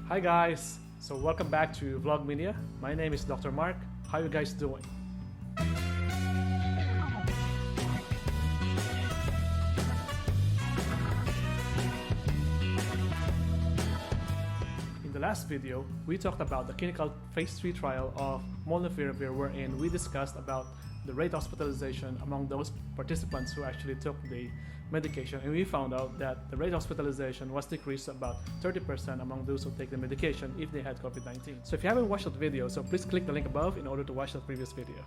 Hi guys, so welcome back to Vlog Media. My name is Dr. Mark. How you guys doing? In the last video, we talked about the clinical phase 3 trial of Molnupiravir, wherein we discussed about the rate of hospitalization among those participants who actually took the medication, and we found out that the rate of hospitalization was decreased about 30% among those who take the medication if they had COVID-19. So if you haven't watched that video, so please click the link above in order to watch the previous video.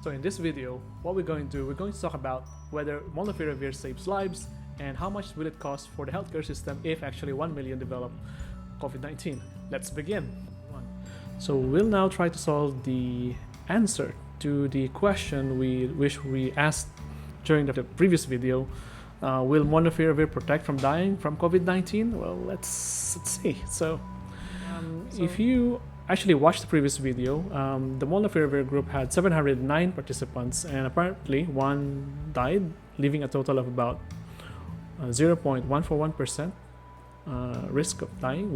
So in this video, what we're going to do, we're going to talk about whether Molnupiravir saves lives and how much will it cost for the healthcare system if actually 1 million develop COVID-19. Let's begin. So we'll now try to solve the answer to the question which we asked during the previous video. Will Molnupiravir protect from dying from COVID-19? Well, let's see. So if you actually watched the previous video, the Molnupiravir group had 709 participants, and apparently one died, leaving a total of about 0.141% risk of dying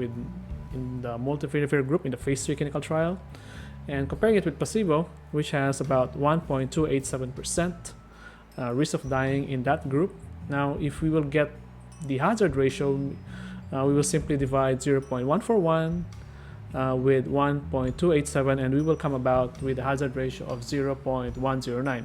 in the Molnupiravir group in the phase 3 clinical trial. And comparing it with placebo, which has about 1.287% risk of dying in that group. Now, if we will get the hazard ratio, we will simply divide 0.141 with 1.287, and we will come about with a hazard ratio of 0.109.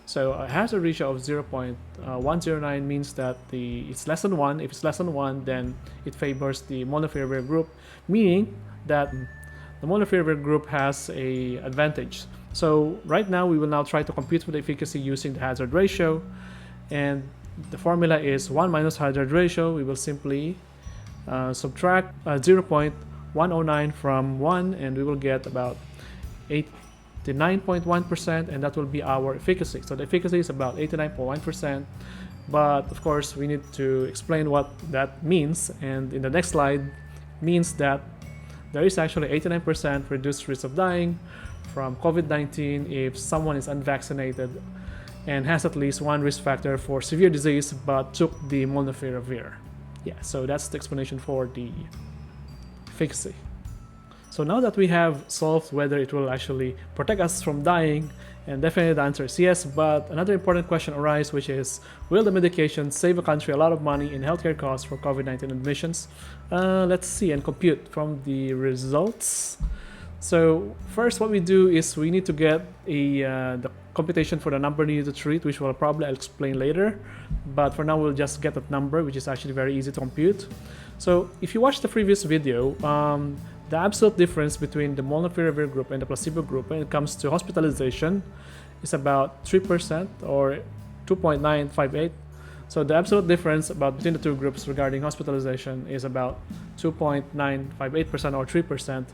So a hazard ratio of 0.109 means that it's less than 1. If it's less than 1, then it favors the Molnupiravir group, meaning that the Molnupiravir group has an advantage. So right now, we will now try to compute for the efficacy using the hazard ratio, and the formula is 1 minus hazard ratio. We will simply subtract 0.109 from 1, and we will get about 89.1%, and that will be our efficacy. So the efficacy is about 89.1%, but of course we need to explain what that means, and in the next slide means that there is actually 89% reduced risk of dying from COVID-19 if someone is unvaccinated and has at least one risk factor for severe disease but took the Molnupiravir. Yeah, so that's the explanation for the efficacy. So now that we have solved whether it will actually protect us from dying, and definitely the answer is yes, but another important question arises, which is, will the medication save a country a lot of money in healthcare costs for COVID-19 admissions? Let's see and compute from the results. So first, what we do is we need to get the computation for the number needed to treat, which I'll probably explain later. But for now, we'll just get that number, which is actually very easy to compute. So if you watched the previous video, the absolute difference between the Molnupiravir group and the placebo group when it comes to hospitalization is about 3% or 2.958. So the absolute difference between the two groups regarding hospitalization is about 2.958% or 3%.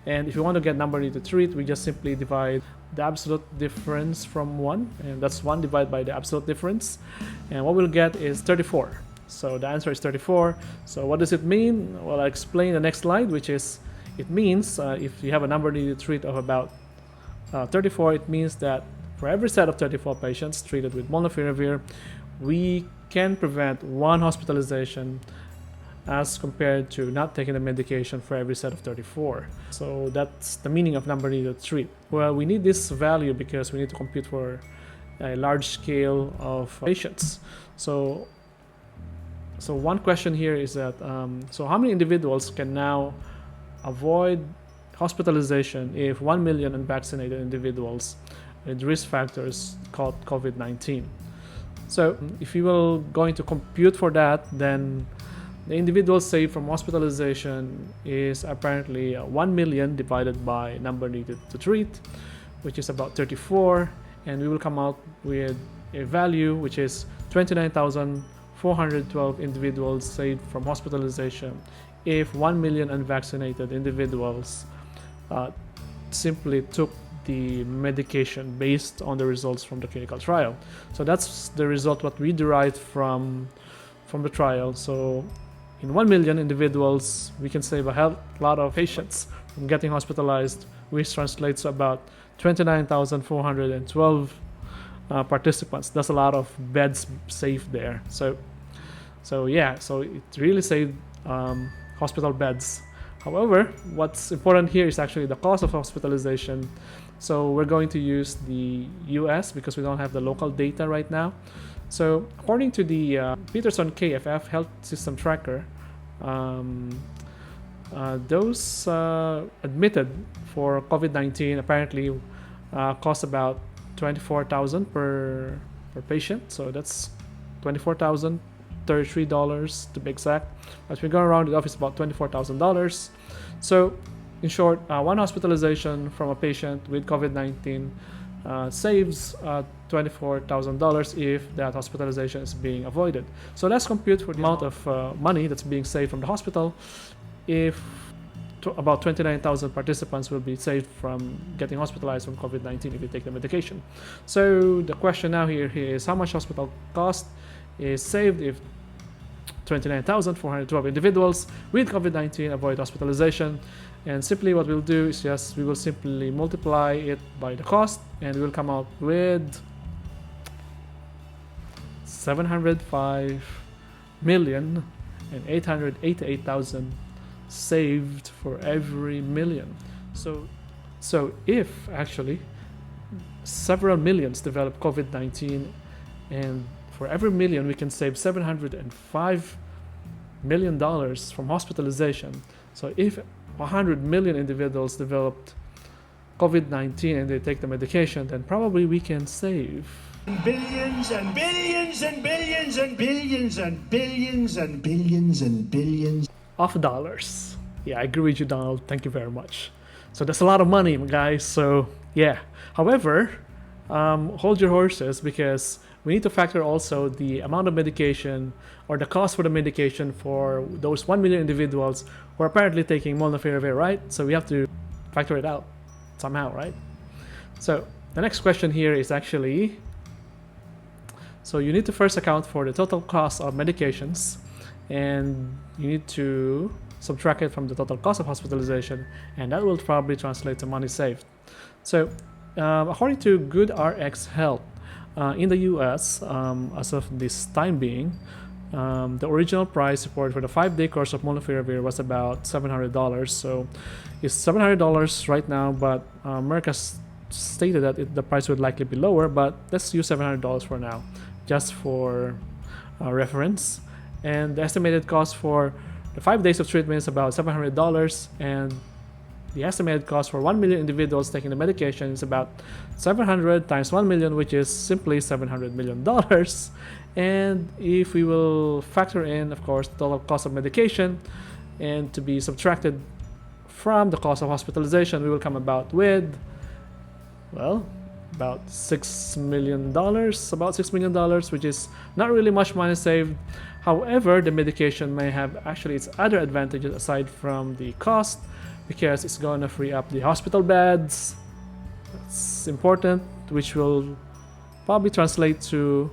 And if you want to get number needed to treat, we just simply divide the absolute difference from 1, and that's 1 divided by the absolute difference. And what we'll get is 34. So the answer is 34. So what does it mean? Well, I'll explain in the next slide, which is, it means if you have a number needed to treat of about 34, it means that for every set of 34 patients treated with Molnupiravir, we can prevent 1 hospitalization as compared to not taking the medication for every set of 34. So that's the meaning of number needed to treat. Well, we need this value because we need to compute for a large scale of patients. So one question here is that, so how many individuals can now avoid hospitalization if 1 million unvaccinated individuals with risk factors called COVID-19? So if you will going to compute for that, then the individuals saved from hospitalization is apparently 1 million divided by number needed to treat, which is about 34, and we will come out with a value which is 29,412 individuals saved from hospitalization if 1 million unvaccinated individuals simply took the medication based on the results from the clinical trial. So that's the result what we derived from the trial. So in 1 million individuals, we can save a lot of patients from getting hospitalized, which translates to about 29,412 participants. That's a lot of beds saved there. So yeah, so it really saved hospital beds However, what's important here is actually the cost of hospitalization. So we're going to use the US because we don't have the local data right now. So according to the Peterson KFF Health System Tracker, those admitted for COVID-19 apparently cost about $24,000 per patient. So that's $24,033 to be exact. As we go around the office, about $24,000. So in short, one hospitalization from a patient with COVID-19 saves $24,000 if that hospitalization is being avoided. So let's compute for the amount of money that's being saved from the hospital. If about 29,000 participants will be saved from getting hospitalized from COVID-19 if you take the medication. So the question now here is how much hospital cost is saved if 29,412 individuals with COVID-19 avoid hospitalization. And simply what we'll do is just we will simply multiply it by the cost, and we will come out with 705,888,000 saved for every million. So if actually several millions develop COVID-19, and for every million we can save $705 million from hospitalization. So if 100 million individuals developed COVID-19 and they take the medication, then probably we can save billions and billions and billions and billions and billions and billions and billions of dollars. Yeah, I agree with you, Donald. Thank you very much. So that's a lot of money, guys. So yeah. However, hold your horses, because we need to factor also the amount of medication or the cost for the medication for those 1 million individuals who are apparently taking Molnupiravir, right? So we have to factor it out somehow, right? So the next question here is actually, so you need to first account for the total cost of medications, and you need to subtract it from the total cost of hospitalization, and that will probably translate to money saved. So according to GoodRx Health, in the US, as of this time being, the original price reported for the 5-day course of Molnupiravir was about $700. So it's $700 right now, but Merck has stated that the price would likely be lower, but let's use $700 for now, just for reference. And the estimated cost for the 5 days of treatment is about $700, and the estimated cost for 1 million individuals taking the medication is about 700 times 1 million, which is simply $700 million. And if we will factor in, of course, the total cost of medication and to be subtracted from the cost of hospitalization, we will come about with, well, about $6 million, which is not really much money saved. However, the medication may have actually its other advantages aside from the cost, because it's going to free up the hospital beds. That's important, which will probably translate to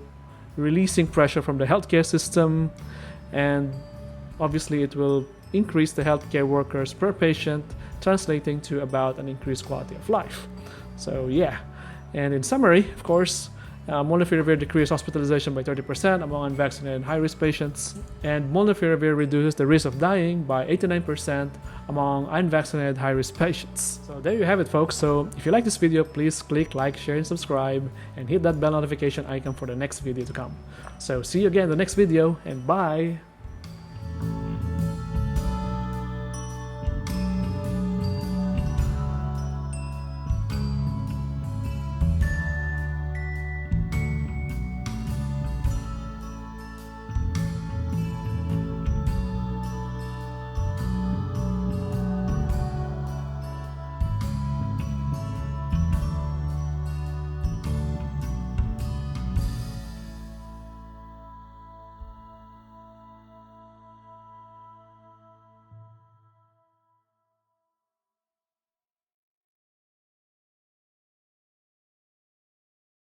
releasing pressure from the healthcare system, and obviously it will increase the healthcare workers per patient, translating to about an increased quality of life. So yeah, and in summary, of course, Molnupiravir decreased hospitalization by 30% among unvaccinated high-risk patients, and Molnupiravir reduces the risk of dying by 89% among unvaccinated high-risk patients. So there you have it, folks. So if you like this video, please click like, share, and subscribe, and hit that bell notification icon for the next video to come. So see you again in the next video, and bye!